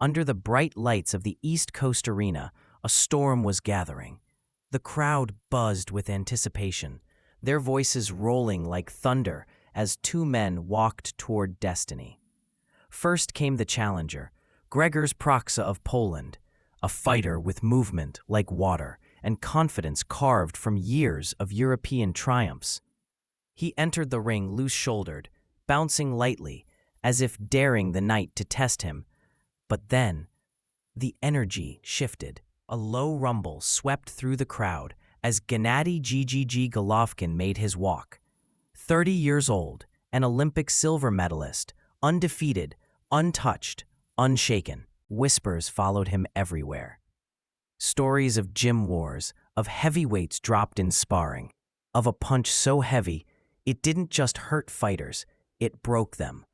Under the bright lights of the East Coast Arena, a storm was gathering. The crowd buzzed with anticipation, their voices rolling like thunder as two men walked toward destiny. First came the challenger, Grzegorz Proksa of Poland, a fighter with movement like water and confidence carved from years of European triumphs. He entered the ring loose-shouldered, bouncing lightly, as if daring the night to test him. But then, the energy shifted. A low rumble swept through the crowd as Gennady Golovkin made his walk. 30 years old, an Olympic silver medalist, undefeated, untouched, unshaken. Whispers followed him everywhere. Stories of gym wars, of heavyweights dropped in sparring, of a punch so heavy it didn't just hurt fighters, it broke them.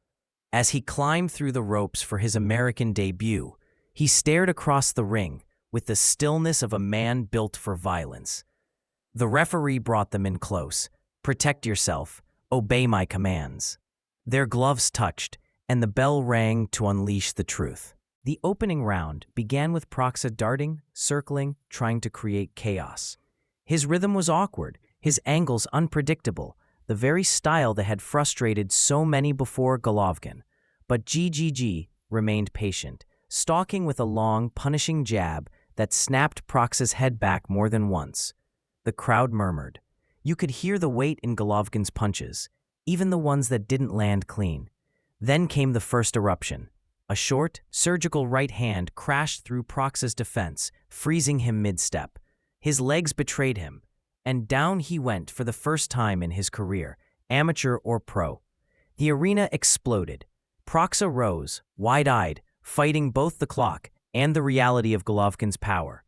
As he climbed through the ropes for his American debut, he stared across the ring with the stillness of a man built for violence. The referee brought them in close. Protect yourself. Obey my commands. Their gloves touched, and the bell rang to unleash the truth. The opening round began with Proksa darting, circling, trying to create chaos. His rhythm was awkward, his angles unpredictable, the very style that had frustrated so many before Golovkin. But GGG remained patient, stalking with a long, punishing jab that snapped Proksa's head back more than once. The crowd murmured. You could hear the weight in Golovkin's punches, even the ones that didn't land clean. Then came the first eruption. A short, surgical right hand crashed through Proksa's defense, freezing him mid-step. His legs betrayed him, and down he went for the first time in his career, amateur or pro. The arena exploded. Proksa rose, wide-eyed, fighting both the clock and the reality of Golovkin's power.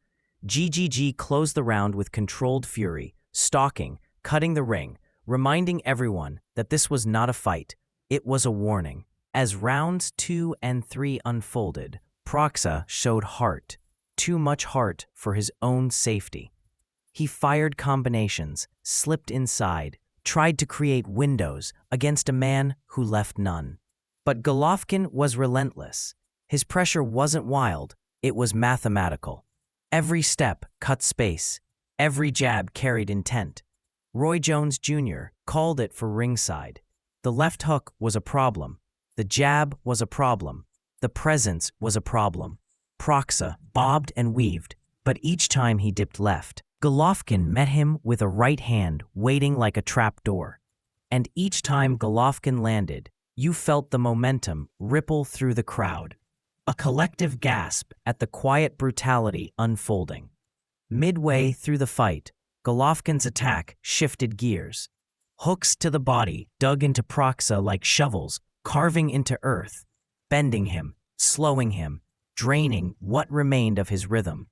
GGG closed the round with controlled fury, stalking, cutting the ring, reminding everyone that this was not a fight, it was a warning. As rounds 2 and 3 unfolded, Proksa showed heart, too much heart for his own safety. He fired combinations, slipped inside, tried to create windows against a man who left none. But Golovkin was relentless. His pressure wasn't wild, it was mathematical. Every step cut space, every jab carried intent. Roy Jones Jr. called it for ringside. The left hook was a problem. The jab was a problem. The presence was a problem. Proksa bobbed and weaved, but each time he dipped left, Golovkin met him with a right hand waiting like a trap door. And each time Golovkin landed, you felt the momentum ripple through the crowd. A collective gasp at the quiet brutality unfolding. Midway through the fight, Golovkin's attack shifted gears. Hooks to the body dug into Proksa like shovels, carving into earth, bending him, slowing him, draining what remained of his rhythm.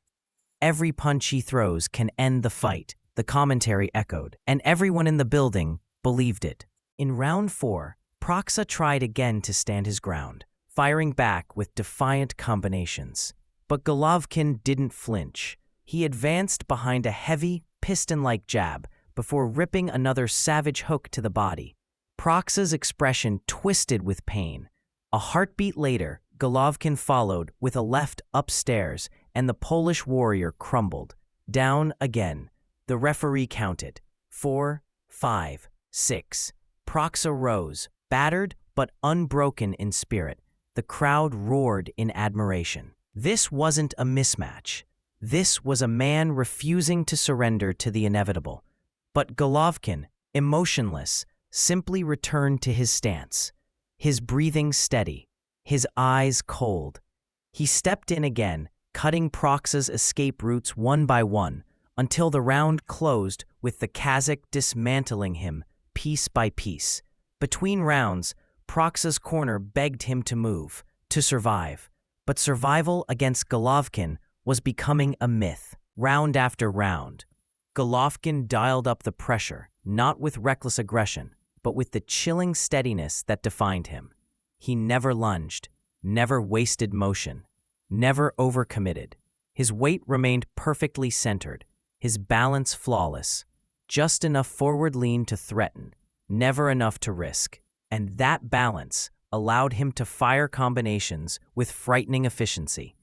Every punch he throws can end the fight, the commentary echoed, and everyone in the building believed it. In round 4, Proksa tried again to stand his ground, firing back with defiant combinations. But Golovkin didn't flinch. He advanced behind a heavy, piston-like jab before ripping another savage hook to the body. Proksa's expression twisted with pain. A heartbeat later, Golovkin followed with a left upstairs, and the Polish warrior crumbled. Down again. The referee counted. 4, 5, 6. Proksa rose, battered but unbroken in spirit. The crowd roared in admiration. This wasn't a mismatch. This was a man refusing to surrender to the inevitable. But Golovkin, emotionless, simply returned to his stance, his breathing steady, his eyes cold. He stepped in again, cutting Proksa's escape routes one by one, until the round closed with the Kazakh dismantling him piece by piece. Between rounds, Proksa's corner begged him to move, to survive. But survival against Golovkin was becoming a myth. Round after round, Golovkin dialed up the pressure, not with reckless aggression, but with the chilling steadiness that defined him. He never lunged, never wasted motion, never overcommitted. His weight remained perfectly centered, his balance flawless, just enough forward lean to threaten, never enough to risk. And that balance allowed him to fire combinations with frightening efficiency.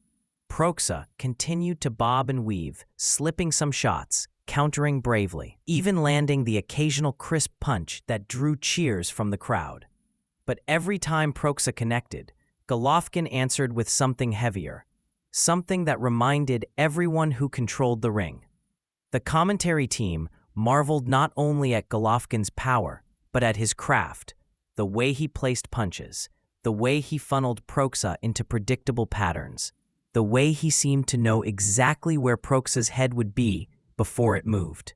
Proksa continued to bob and weave, slipping some shots, countering bravely, even landing the occasional crisp punch that drew cheers from the crowd. But every time Proksa connected, Golovkin answered with something heavier, something that reminded everyone who controlled the ring. The commentary team marveled not only at Golovkin's power, but at his craft, the way he placed punches, the way he funneled Proksa into predictable patterns, the way he seemed to know exactly where Proksa's head would be before it moved.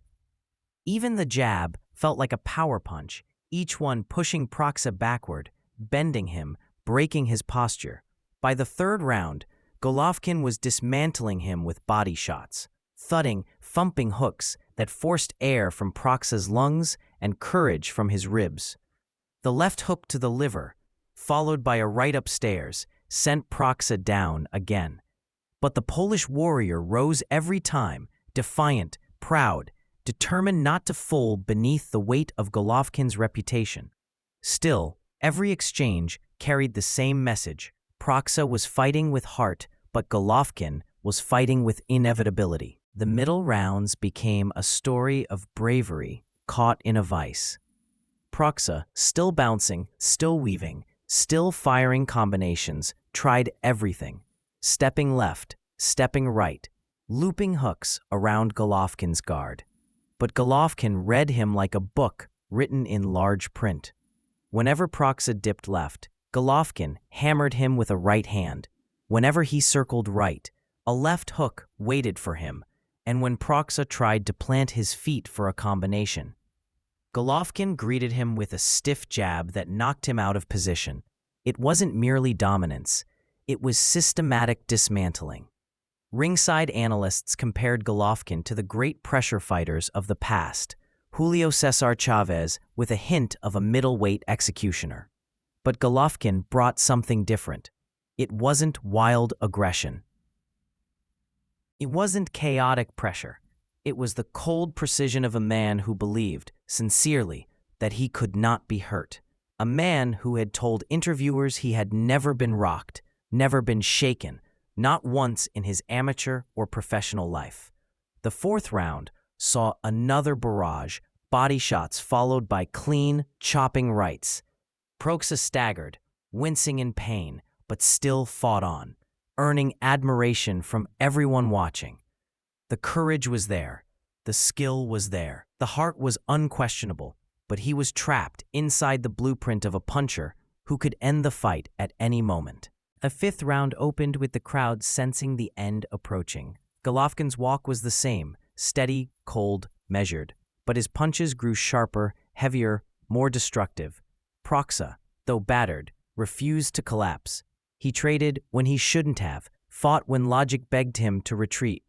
Even the jab felt like a power punch, each one pushing Proksa backward, bending him, breaking his posture. By the third round, Golovkin was dismantling him with body shots, thudding, thumping hooks that forced air from Proksa's lungs and courage from his ribs. The left hook to the liver, followed by a right upstairs, sent Proksa down again. But the Polish warrior rose every time, defiant, proud, determined not to fold beneath the weight of Golovkin's reputation. Still, every exchange carried the same message. Proksa was fighting with heart, but Golovkin was fighting with inevitability. The middle rounds became a story of bravery caught in a vice. Proksa, still bouncing, still weaving, still firing combinations, tried everything. Stepping left, stepping right, looping hooks around Golovkin's guard. But Golovkin read him like a book written in large print. Whenever Proksa dipped left, Golovkin hammered him with a right hand. Whenever he circled right, a left hook waited for him, and when Proksa tried to plant his feet for a combination, Golovkin greeted him with a stiff jab that knocked him out of position. It wasn't merely dominance, it was systematic dismantling. Ringside analysts compared Golovkin to the great pressure fighters of the past, Julio Cesar Chavez with a hint of a middleweight executioner. But Golovkin brought something different. It wasn't wild aggression. It wasn't chaotic pressure. It was the cold precision of a man who believed, sincerely, that he could not be hurt. A man who had told interviewers he had never been rocked, never been shaken, not once in his amateur or professional life. The fourth round saw another barrage, body shots followed by clean, chopping rights. Proksa staggered, wincing in pain, but still fought on, earning admiration from everyone watching. The courage was there, the skill was there, the heart was unquestionable, but he was trapped inside the blueprint of a puncher who could end the fight at any moment. The fifth round opened with the crowd sensing the end approaching. Golovkin's walk was the same, steady, cold, measured, but his punches grew sharper, heavier, more destructive. Proksa, though battered, refused to collapse. He traded when he shouldn't have, fought when logic begged him to retreat.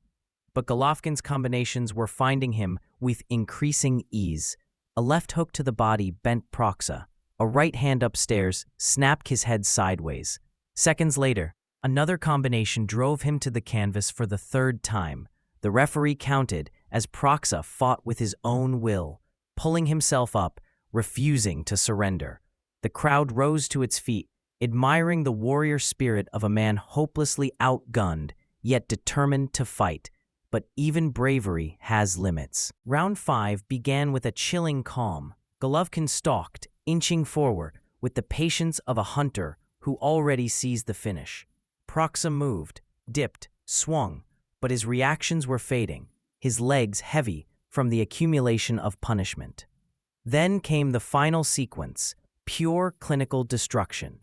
But Golovkin's combinations were finding him with increasing ease. A left hook to the body bent Proksa. A right hand upstairs snapped his head sideways. Seconds later, another combination drove him to the canvas for the third time. The referee counted as Proksa fought with his own will, pulling himself up, refusing to surrender. The crowd rose to its feet, admiring the warrior spirit of a man hopelessly outgunned, yet determined to fight. But even bravery has limits. Round 5 began with a chilling calm. Golovkin stalked, inching forward, with the patience of a hunter who already sees the finish. Proksa moved, dipped, swung, but his reactions were fading, his legs heavy from the accumulation of punishment. Then came the final sequence, pure clinical destruction.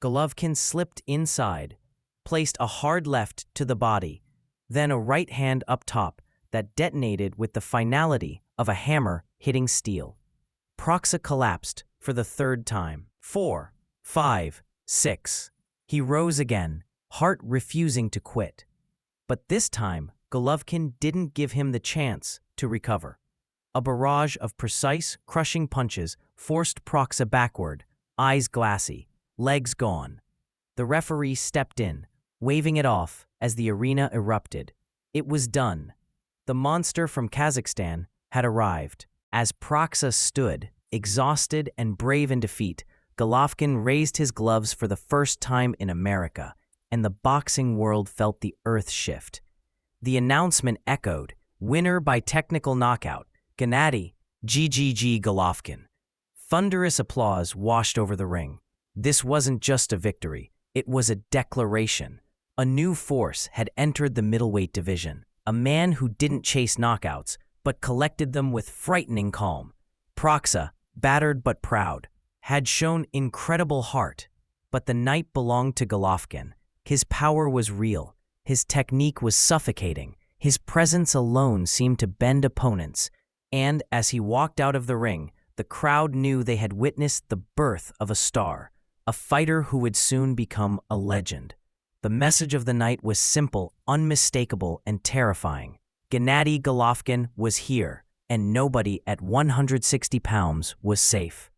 Golovkin slipped inside, placed a hard left to the body, then a right hand up top that detonated with the finality of a hammer hitting steel. Proksa collapsed for the third time. 4, 5, 6. He rose again, heart refusing to quit. But this time, Golovkin didn't give him the chance to recover. A barrage of precise, crushing punches forced Proksa backward, eyes glassy, legs gone. The referee stepped in, waving it off as the arena erupted. It was done. The monster from Kazakhstan had arrived. As Proksa stood, exhausted and brave in defeat, Golovkin raised his gloves for the first time in America, and the boxing world felt the earth shift. The announcement echoed, winner by technical knockout, Gennady Golovkin. Thunderous applause washed over the ring. This wasn't just a victory, it was a declaration. A new force had entered the middleweight division, a man who didn't chase knockouts, but collected them with frightening calm. Proksa, battered but proud, had shown incredible heart, but the night belonged to Golovkin. His power was real, his technique was suffocating, his presence alone seemed to bend opponents, and as he walked out of the ring, the crowd knew they had witnessed the birth of a star, a fighter who would soon become a legend. The message of the night was simple, unmistakable, and terrifying. Gennady Golovkin was here, and nobody at 160 pounds was safe.